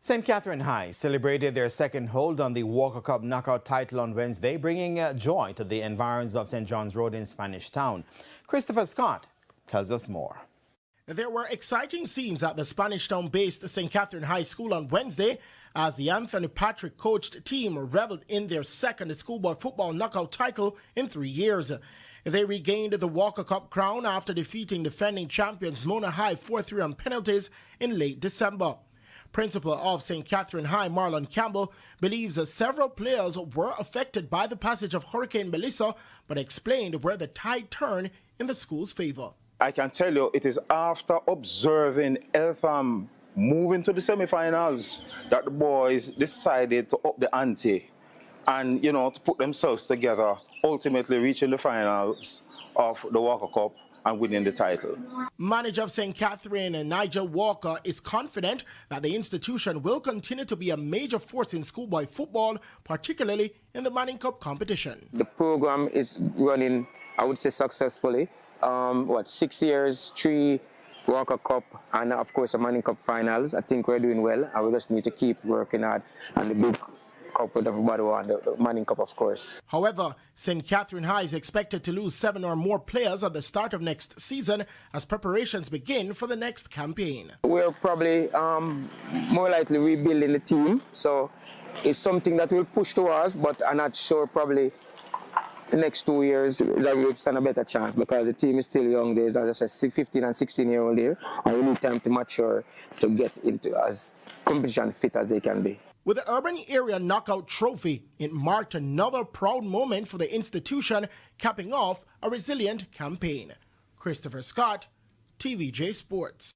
St. Catherine High celebrated their second hold on the Walker Cup knockout title on Wednesday, bringing joy to the environs of St. John's Road in Spanish Town. Christopher Scott tells us more. There were exciting scenes at the Spanish Town-based St. Catherine High School on Wednesday as the Anthony Patrick coached team reveled in their second schoolboy football knockout title in 3 years. They regained the Walker Cup crown after defeating defending champions Mona High 4-3 on penalties in late December. Principal of St. Catherine High, Marlon Campbell, believes that several players were affected by the passage of Hurricane Melissa, but explained where the tide turned in the school's favor. I can tell you it is after observing Eltham moving to the semi-finals that the boys decided to up the ante and, to put themselves together, ultimately reaching the finals of the Walker Cup and winning the title. Manager of St. Catherine, Nigel Walker, is confident that the institution will continue to be a major force in schoolboy football, particularly in the Manning Cup competition. The program is running, I would say, successfully. 6 years, 3 Walker Cup, and of course the Manning Cup finals. I think we're doing well, and we just need to keep working hard and the big cup with everybody won, the Manning Cup, of course. However, St. Catherine High is expected to lose 7 or more players at the start of next season as preparations begin for the next campaign. We're probably more likely rebuilding the team, so it's something that we'll push towards, but I'm not sure probably the next 2 years that we'll stand a better chance because the team is still young. There's, as I said, 15 and 16-year-old here, and we need time to mature to get into as competition fit as they can be. With the Urban Area Knockout Trophy, it marked another proud moment for the institution, capping off a resilient campaign. Christopher Scott, TVJ Sports.